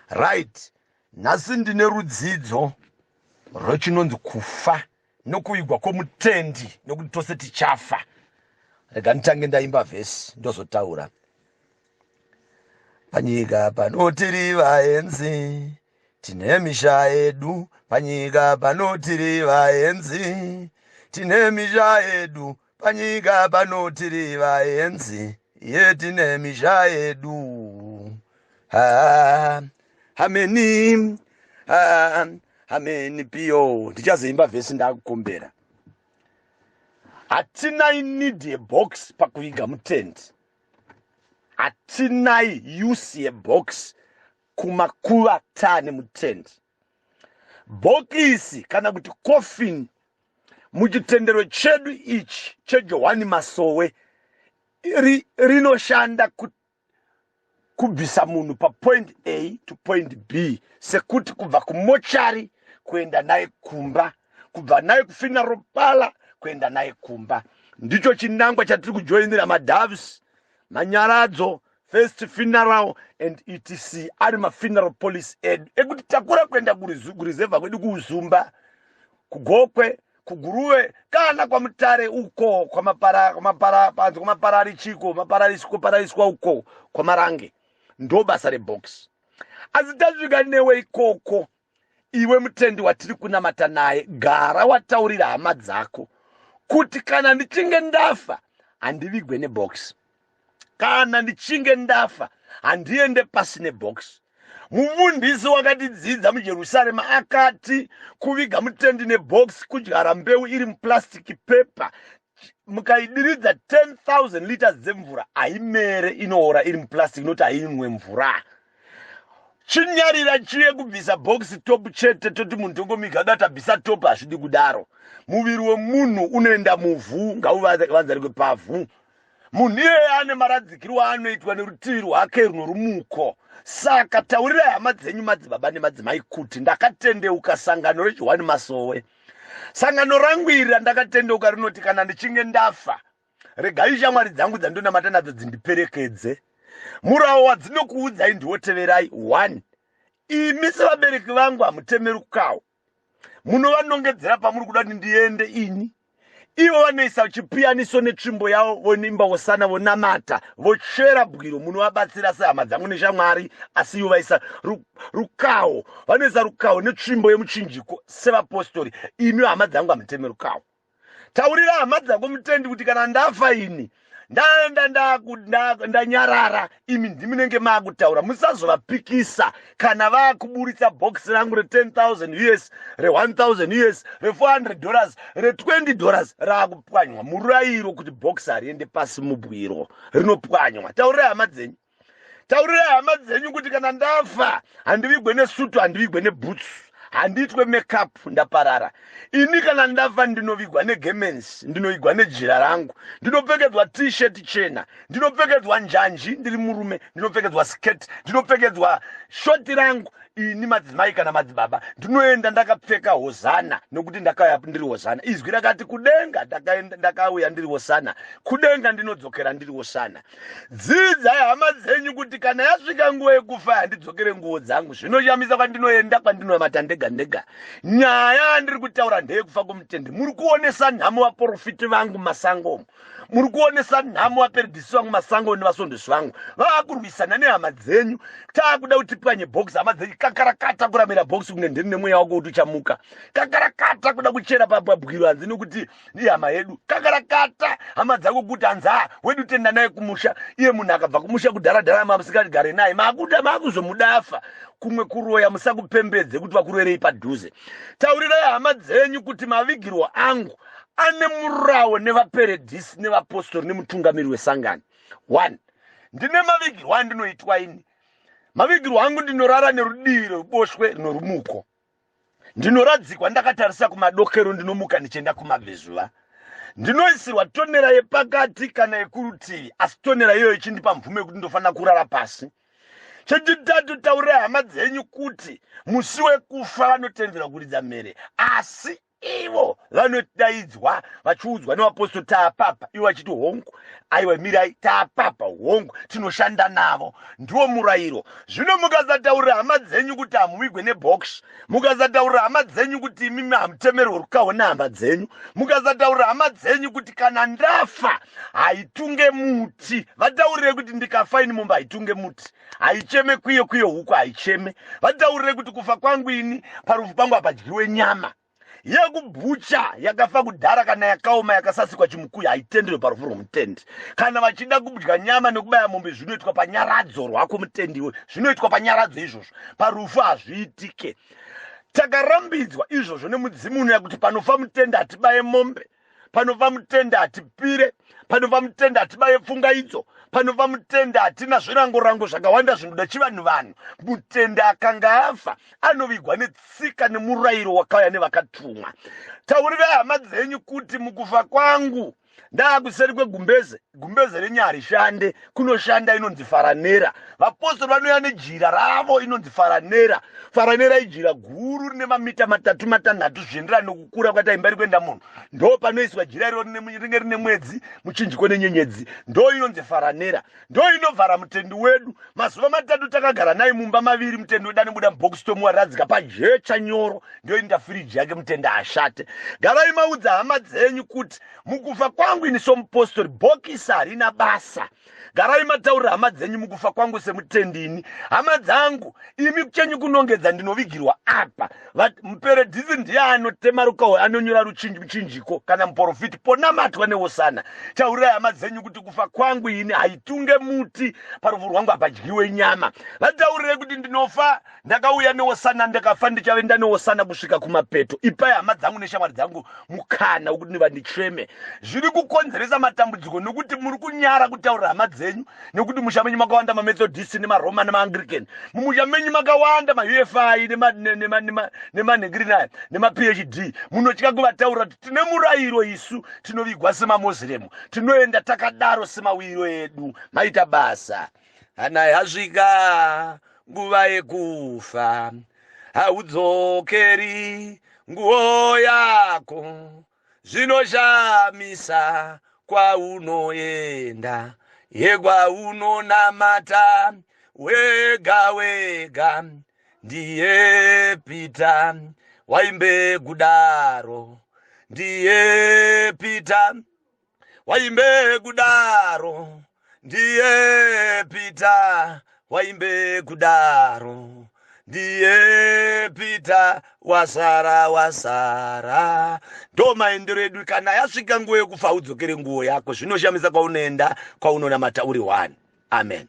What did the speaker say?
Right. Nhasi ndine rudzidzo rwechinonzi kufa nokuigwa kwomutendi nokuti tose tichafa. Rega nditange ndaimba vhesi ndozotaura. Panyika pano tiri vaenzi, tine misha yedu. Panyika pano tiri vaenzi, tine misha yedu. Panyika pano tiri vaenzi, ye tine misha yedu. Hameni pio. Ndichazoimba vhesi ndakukombera. Hatinai need a box pakuiga mutendi. Hatinai use a box kumakuvata nemutendi. Bhokisi kana kuti coffin muchitendero chedu ichi cheJohani Masowe rinoshanda kubvisa munhu pa point A to point B, sekuti kubva kumochari kuenda naye kumba, kubva naye kufuneral parlour kuenda naye kumba. Ndicho chinangwa chatiri kujoinira maDoves, Manyaradzo, First Funeral and etc. ari mafuneral police edu ekuti takura kuenda kurizevha kwedu kuuzumba, kugokwe, kuguruwe kana kwaMutare uko kwamapararichiko maparariswa uko kwamarange. Ndo basa rebox. Asi tasvika newe ikoko, iwe mutendi watiri kunamata naye, gara wataurira hama dzako kuti kana ndichinge ndafa handivigwe nebox. Kana ndichinge ndafa handiende pasi nebox. Mufundisi wakatidzidza muJerusarema akati kuviga mutendi nebox kudyara mbeu iri muplastic paper, mukaidiridza 10,000 liters dzemvura haimere, inoora iri muplastic noti hainwe mvura. Chinyarira chiye kubvisa box top chete toti munhu ongomiga data bvisa top, hazvidi kudaro. Muviri wemunhu unoenda muvhu, ngauvanzarikwe pavhu. Munhu iyeye ane maradzikiro anoitwa nerutivi rwake runorumuko. Saka taurirai hama dzenyu madzibaba nemadzimai kuti ndakatendeuka sangano reJohani Masowe. Sangano rangu iri randakatendeuka rinoti kana ndichinge ndafa, regai shamwari dzangu dzandonamata nadzo dzindiperekedze. Murawo wadzinokuudzai ndiwoteverai. 1. Imi sevabereki vangu hamutemerukawo. Munovanongedzera pamuri kuda kuti ndiende ini. Ivo vanoisa chipiyaniso netsvimbo yavo, vonimba vosana vonamata vochera bwiro, munovabatsira sehama dzangu neshamwari, asi ivo vaisa rukawo, vanoisa rukawo netsvimbo yemuchinjiko sevapostori. Imi hama dzangu hamuteme rukawo. Taurira hama dzako mutendi kuti kana ndafa ini ndanyarara, imi ndimunenge maakutaura. Musazovapikisa kana vakuburitsa bhokisi rangu re$10,000 US, re$1,000 US, re$400, re$20 raakupwanywa. Murayiro kuti bhokisi hariende pasi mubwiro, rinopwanywa. Taurira hama dzenyu. Taurira hama dzenyu kuti kana ndafa handivigwe nesutu, handivigwe nebhutsu, handiitwe makeup, ndaparara. Ini kana ndafa ndinovigwa negemens, ndinovigwa nejira rangu, ndinopfekedzwa t-shirt chena, ndinopfekedzwa njanji ndiri murume, ndinopfekedzwa skirt, ndinopfekedzwa shoti rangu. Ini madzimai kana madzibaba ndinoenda ndakapfeka hosana, nokuti ndakauya ndiri hosana. Izwi rakati kudenga, ndakauya ndiri hosana. Kudenga ndinodzokera ndiri hosana. Dzidzai hama dzenyu kuti kana yasvika nguva yekufa handidzokere nguo dzangu. Zvinoshamisa kwandinoenda kwandinoamata ndega. Nyaya ndiri kutaura ndeyekufa kwomutendi. Muri kuonesa nhamo vaprofiti vangu masango. Muri kuonesa nhamo vaperedhisi vangu masango nevasondesi vangu. Vakurwisana nehama dzenyu. Taakuda kuti pwanye bhokisi, hama dzenyu kakarakata kuramira bhokisi kunge ndiri nemweya wako kuti uchamuka. Kakarakata kuda kuchera pabwiro hanzi nokuti ihama yedu. Kakarakata hama dzako kuti hanza wedu tenda naye kumusha. Iye munhu akabva kumusha kudharadhara mamusikagare naye, maakuzomudafa. Kumwe kuroya musakupembedze kuti vakurwerei padhuze. Taurirai hama dzenyu kuti mavigirwo angu ane murawo nevaperedhisi nevapostori nemutungamiri wesangano. 1. Ndine mavigirwo andinoitwa ini. Mavigirwo angu ndinorara nerudivi rweruboshwe norumuko. Ndinoradzikwa ndakatarisa kumadokero, ndinomuka ndichienda kumabvezuva. Ndinoisirwa tonera yepakati kana yekurutivi, asi tonera iyoyo ichindipa mvumo yekuti ndofanira kurara pasi. Chechitatu, taurirai hama dzenyu kuti musi wekufa vanotendera kuridza mhere, asi ivo vanodaidzwa vachiudzwa nevapostori, taapapa, ivo vachiti hongu, aiwa mirai, taapapa, hongu, tinoshanda navo. Ndiwo murayiro. Zvino mukasataurira hama dzenyu kuti hamuvigwe nebhokisi, mukasataurira hama dzenyu kuti imimi hamutemerwe rukaho nehama dzenyu, mukasataurira hama dzenyu kuti kana ndafa haitunge muti, vataurire kuti ndikafa ini mumba haitunge muti, haicheme kwiyo kwiyo huku haicheme, vataurire kuti kufa kwangu ini parufu pangu hapadyiwe nyama yekubhucha yakafa kudhara kana yakaoma yakasasikwa chimukuyu haitenderwe parufu rwomutende. Kana vachida kudya nyama nekubaya mombe zvinoitwa panyaradzo rwako mutendiwe, zvinoitwa panyaradzo izvozvo, parufu hazviitike. Takarambidzwa izvozvo nemudzimu unoya kuti panofa mutende hatibaye mombe, panofa mutende hatipire, panofa mutende hatibaye pfungaidzo, panofa mutende hatina zvirangorango zvakawanda zvinoda chivanhu vanhu. Mutende akanga afa anovigwa netsika nemurayiro wakauya nevakatumwa. Taurirai hama dzenyu kuti mukufa kwangu ndaakuseri kwegumbeze, gumbeze renyari shande, kunoshanda inonzi faranera. Vapostori vanouya nejira ravo inonzi faranera. Faranera ijira guru rine mamita 3 matanhatu zvienderana nokukura kwata imba kuenda munhu. Ndo panoiswa jira iro rinenge rine mwedzi, muchinjiko nenyenyedzi. Ndo inonzi faranera. Ndo inovhara mutende wedu. Mazuva 3 takagara naye mumba maviri, mutende wedu anobuda mubhokisi tomuwaradzika pajecha nyoro. Ndo inda firiji yake mutende ashate. Garai maudza hama dzenyu kuti mukufa kwangu ini somupostori bhokisi harina basa. Garai mataurira hama dzenyu mukufa kwangu semutendini, hama dzangu imi chenyu kunongedza ndinovigirwa apa. Muperedhisi ndiye anotema rukaho, anonyora ruchinjiko kana muprofiti ponamatwa neosana. Taurirai hama dzenyu kuti kufa kwangu ini haitunge muti, parufu rwangu hapadyiwe nyama. Vataurire kuti ndinofa ndakauya neosana, ndakafa ndichavenda neosana kusvika kumapeto. Ipai hama dzangu neshamwari dzangu mukana wekuti vandicheme. Zviri kukonzeresa matambudziko nokuti muri kunyara kutaurira hama dzenyu, nekuti musha menyu makawanda mamethodist nemaroma nemaanglican, mumusha menyu makawanda maUFI nemanhengrinaya nemaPhD. Munotya kuvataurira kuti tine murayiro isu, tinovigwa semamoslemu, tinoenda takadaro semawiro edu. Maita basa. Kana yasvika nguva yekufa, haudzokeri nguo yako, zvinoshamisa kwaunoenda, yekwaunomata wega wega. Ndiye Pita waimbe kudaro, ndiye Pita waimbe kudaro, ndiye Pita waimbe kudaro, ndiye Pita wasara. Ndo maendero edu. Kana yasvika nguva yekufa udzokere nguo yako, zvinoshamisa kwaunoenda, kwaunonamata uri 1. Amen.